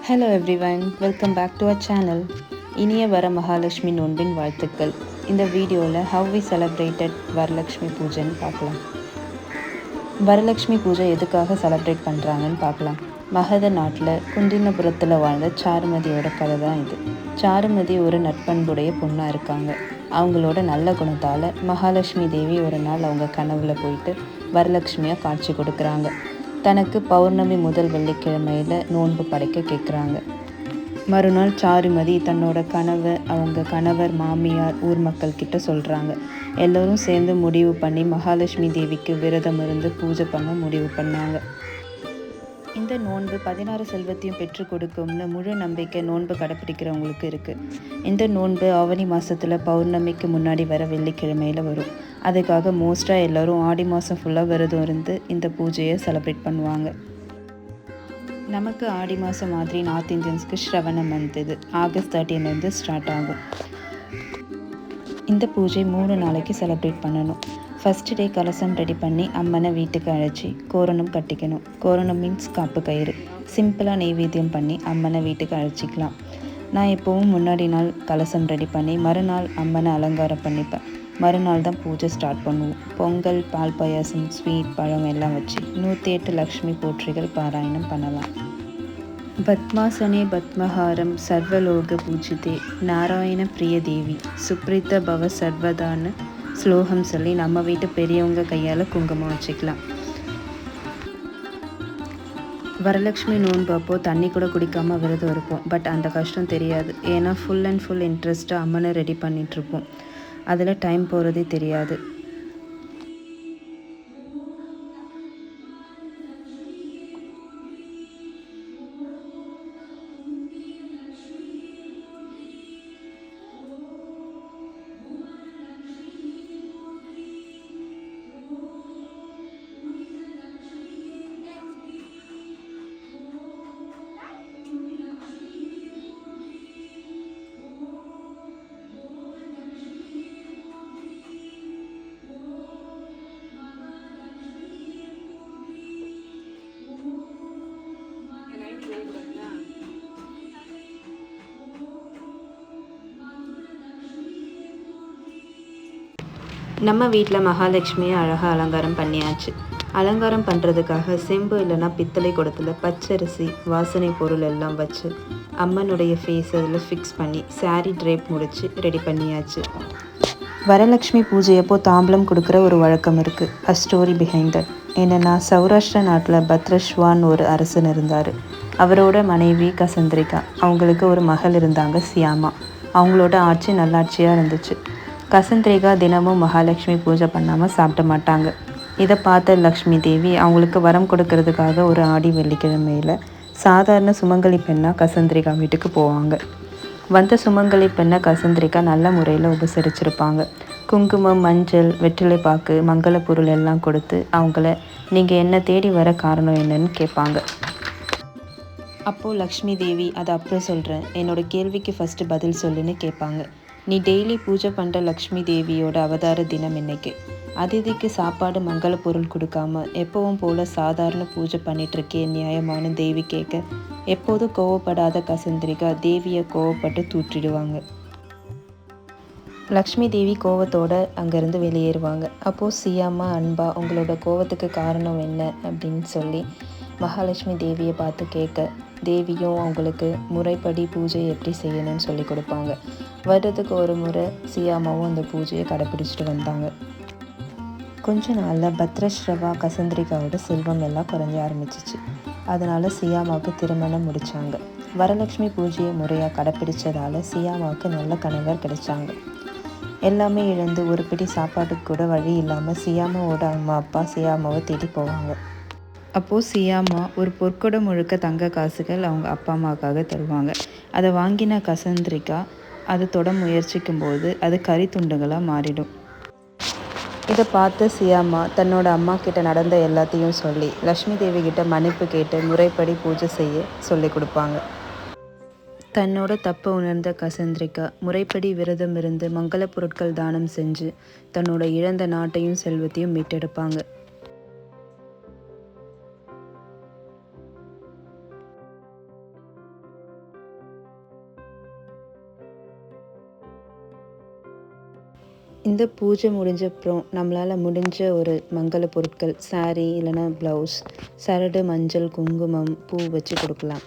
Hello everyone, welcome back to our channel. இனிய வர மகாலட்சுமி நோன்பின் வாழ்த்துக்கள். இந்த வீடியோவில் ஹவ் வி செலிப்ரேட்டட் வரலக்ஷ்மி பூஜைன்னு பார்க்கலாம். வரலக்ஷ்மி பூஜை எதுக்காக செலிப்ரேட் பண்ணுறாங்கன்னு பார்க்கலாம். மகத நாட்டில் குந்தினபுரத்தில் வாழ்ந்த சாருமதியோட கதை தான் இது. சாருமதி ஒரு நட்பண்புடைய பொண்ணாக இருக்காங்க. அவங்களோட நல்ல குணத்தால் மகாலட்சுமி தேவி ஒரு நாள் அவங்க கனவுல போயிட்டு வரலக்ஷ்மியாக காட்சி கொடுக்குறாங்க. தனக்கு பௌர்ணமி முதல் வெள்ளிக்கிழமையில் நோன்பு படைக்க கேட்குறாங்க. மறுநாள் சாருமதி தன்னோட கனவை அவங்க கணவர், மாமியார், ஊர் மக்கள் கிட்ட சொல்கிறாங்க. எல்லோரும் சேர்ந்து முடிவு பண்ணி மகாலட்சுமி தேவிக்கு விரதம் இருந்து பூஜை பண்ண முடிவு பண்ணாங்க. இந்த நோன்பு 16 செல்வத்தையும் பெற்றுக் கொடுக்கும்னு முழு நம்பிக்கை நோன்பு கடைப்பிடிக்கிறவங்களுக்கு இருக்குது. இந்த நோன்பு ஆவணி மாதத்தில் பௌர்ணமிக்கு முன்னாடி வர வெள்ளிக்கிழமையில் வரும். அதுக்காக மோஸ்ட்டாக எல்லோரும் ஆடி மாதம் ஃபுல்லாக விரதம் இருந்து இந்த பூஜையை செலிப்ரேட் பண்ணுவாங்க. நமக்கு ஆடி மாதம் மாதிரி நார்த் இந்தியன்ஸ்க்கு ஸ்ரவண மந்த் இது ஆகஸ்ட் 13 ஸ்டார்ட் ஆகும். இந்த பூஜை 3 நாளைக்கு செலிப்ரேட் பண்ணணும். ஃபஸ்ட்டு டே கலசம் ரெடி பண்ணி அம்மனை வீட்டுக்கு அழைச்சி கோரணம் கட்டிக்கணும். கோரணம் மீன்ஸ் காப்பு கயிறு. சிம்பிளாக நெய்வேத்தியம் பண்ணி அம்மனை வீட்டுக்கு அழைச்சிக்கலாம். நான் எப்போவும் முன்னாடி நாள் கலசம் ரெடி பண்ணி மறுநாள் அம்மனை அலங்காரம் பண்ணிப்பேன். மறுநாள் தான் பூஜை ஸ்டார்ட் பண்ணுவோம். பொங்கல், பால் பாயாசம், ஸ்வீட், பழம் எல்லாம் வச்சு 108 லக்ஷ்மி போற்றிகள் பாராயணம் பண்ணலாம். பத்மாசனே பத்மஹாரம் சர்வலோக பூஜிதே நாராயண பிரிய தேவி சுப்ரீத பவ சர்வதான்னு ஸ்லோகம் சொல்லி நம்ம வீட்டு பெரியவங்க கையால் குங்குமம் வச்சுக்கலாம். வரலக்ஷ்மி நோன்பு அப்போது தண்ணி கூட குடிக்காமல் விரதம் இருப்போம். பட் அந்த கஷ்டம் தெரியாது. ஏன்னா ஃபுல் அண்ட் ஃபுல் இன்ட்ரெஸ்ட்டாக அம்மனை ரெடி பண்ணிகிட்ருப்போம். அதில் டைம் போகிறதே தெரியாது. நம்ம வீட்டில் மகாலட்சுமியை அழகாக அலங்காரம் பண்ணியாச்சு. அலங்காரம் பண்ணுறதுக்காக செம்பு இல்லைன்னா பித்தளை குடத்தில் பச்சரிசி, வாசனை பொருள் எல்லாம் வச்சு அம்மனுடைய ஃபேஸ் அதில் ஃபிக்ஸ் பண்ணி சாரீ ட்ரேப் முடித்து ரெடி பண்ணியாச்சு. வரலக்ஷ்மி பூஜையப்போ தாம்பலம் கொடுக்குற ஒரு வழக்கம் இருக்குது. A story behind that. என்னென்னா, சௌராஷ்டிரா நாட்டில் பத்ரஷ்வான் ஒரு அரசன் இருந்தார். அவரோட மனைவி கசந்திரிகா. அவங்களுக்கு ஒரு மகள் இருந்தாங்க, சியாமா. அவங்களோட ஆட்சி நல்லாட்சியாக இருந்துச்சு. கசந்திரிகா தினமும் மகாலட்சுமி பூஜை பண்ணாமல் சாப்பிட மாட்டாங்க. இதை பார்த்த லக்ஷ்மி தேவி அவங்களுக்கு வரம் கொடுக்கறதுக்காக ஒரு ஆடி வெள்ளிக்கிழமையில் சாதாரண சுமங்கலி பெண்ணாக கசந்திரிகா வீட்டுக்கு போவாங்க. வந்த சுமங்கலி பெண்ணை கசந்திரிகா நல்ல முறையில் உபசரிச்சிருப்பாங்க. குங்குமம், மஞ்சள், வெற்றிலை பாக்கு, மங்கள பொருள் எல்லாம் கொடுத்து அவங்கள நீங்கள் என்ன தேடி வர காரணம் என்னன்னு கேட்பாங்க. அப்போது லக்ஷ்மி தேவி, அதை அப்புறம் சொல்கிறேன், என்னோடய கேள்விக்கு ஃபஸ்ட்டு பதில் சொல்லுன்னு கேட்பாங்க. நீ டெய்லி பூஜை பண்ணுற லக்ஷ்மி தேவியோட அவதார தினம் இன்னைக்கு. அதிதிக்கு சாப்பாடு, மங்கள பொருள் கொடுக்காம எப்பவும் போல் சாதாரண பூஜை பண்ணிகிட்ருக்கே நியாயமான தேவி கேட்க, எப்போதும் கோவப்படாத கசந்திரிகா தேவியை கோவப்பட்டு தூற்றிடுவாங்க. லக்ஷ்மி தேவி கோவத்தோடு அங்கேருந்து வெளியேறுவாங்க. அப்போது சியாமா அன்பா உங்களோட கோவத்துக்கு காரணம் என்ன அப்படின்னு சொல்லி மகாலட்சுமி தேவியை பார்த்து கேட்க, தேவியும் அவங்களுக்கு முறைப்படி பூஜை எப்படி செய்யணும்னு சொல்லி கொடுப்பாங்க. வருடத்துக்கு ஒரு முறை சியாமாவும் அந்த பூஜையை கடைப்பிடிச்சிட்டு வந்தாங்க. கொஞ்ச நாளில் பத்ரஸ்ரவா கசந்திரிகாவோட செல்வம் எல்லாம் குறைஞ்ச ஆரம்பிச்சிச்சு. அதனால் சியாமாவுக்கு திருமணம் முடித்தாங்க. வரலட்சுமி பூஜையை முறையாக கடைப்பிடிச்சதால் சியாமாவுக்கு நல்ல கணவர் கிடைச்சாங்க. எல்லாமே இழந்து ஒரு பிடி சாப்பாட்டுக்கு கூட வழி இல்லாமல் சியாமாவோட அம்மா அப்பா சியாமாவை தேடி போவாங்க. அப்போது சியாமா ஒரு பொற்கொடம் முழுக்க தங்க காசுகள் அவங்க அப்பா அம்மாவுக்காக தருவாங்க. அதை வாங்கின கசந்திரிகா அதை தொட முயற்சிக்கும்போது அது கறி துண்டுகளாக மாறிடும். இதை பார்த்து சியாமா தன்னோட அம்மா கிட்ட நடந்த எல்லாத்தையும் சொல்லி லக்ஷ்மி தேவி கிட்ட மன்னிப்பு கேட்டு முறைப்படி பூஜை செய்ய சொல்லி கொடுப்பாங்க. தன்னோட தப்பை உணர்ந்த கசந்திரிகா முறைப்படி விரதம் இருந்து மங்கள பொருட்கள் தானம் செஞ்சு தன்னோட இழந்த நாட்டையும் செல்வத்தையும் மீட்டெடுப்பாங்க. இந்த பூஜை முடிஞ்சப்புறம் நம்மளால் முடிஞ்ச ஒரு மங்கள பொருட்கள் சாரீ இல்லைன்னா ப்ளவுஸ், சரடு, மஞ்சள், குங்குமம், பூ வச்சு கொடுக்கலாம்.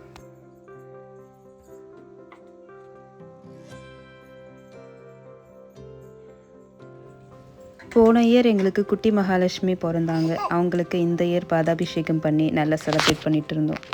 போன இயர் எங்களுக்கு குட்டி மகாலட்சுமி பிறந்தாங்க. அவங்களுக்கு இந்த இயர் பாதாபிஷேகம் பண்ணி நல்லா செலிப்ரேட் பண்ணிட்டு இருந்தோம்.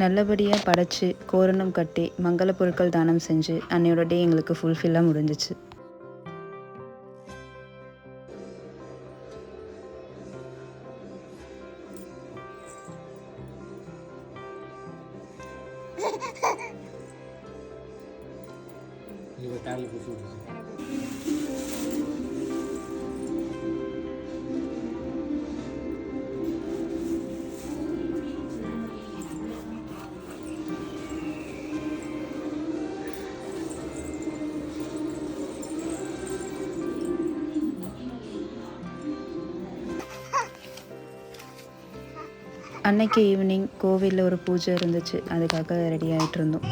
நல்லபடியாக படைச்சி கோரணம் கட்டி மங்கள பொருட்கள் தானம் செஞ்சு அன்னையோட டே எங்களுக்கு ஃபுல்ஃபில்லாக முடிஞ்சிச்சு. அன்னைக்கு ஈவினிங் கோவிலில் ஒரு பூஜை இருந்துச்சு. அதுக்காக ரெடி ஆகிட்டு இருந்தோம்.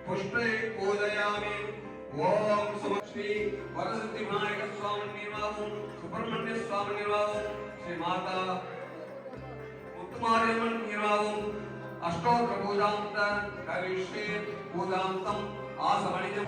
पुष्पे पूजयामि ओम श्री वरसिद्धि विनायक स्वामी निर्वाहं सुब्रह्मण्य स्वामी निर्वाहं श्री माता उत्तमार्यमन निर्वाहं अष्टोत्तर पूजांत करिष्ये पूजांतम आसमणिजं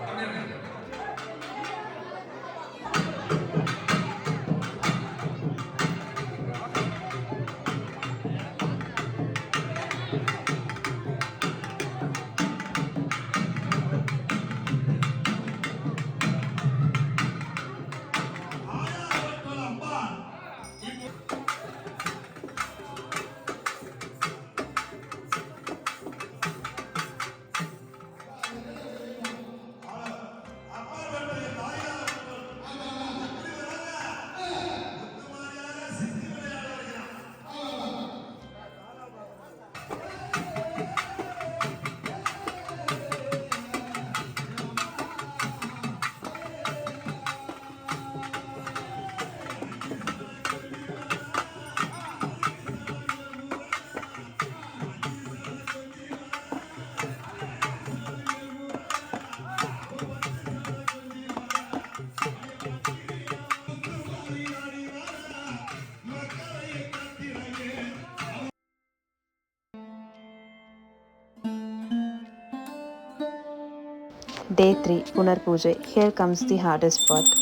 Day 3 புனர் பூஜை. Here comes the hardest part.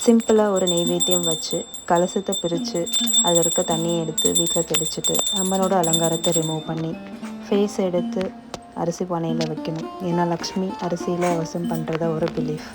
சிம்பிளாக ஒரு நெய்வேத்தியம் வச்சு கலசத்தை பிரித்து அதில் இருக்க தண்ணியை எடுத்து வீட்டில் தெளிச்சிட்டு அம்மனோட அலங்காரத்தை ரிமூவ் பண்ணி ஃபேஸ் எடுத்து அரிசி பானையில் வைக்கணும். ஏன்னா லக்ஷ்மி அரிசியில் வசம் பண்ணுறதா ஒரு பிலீஃப்.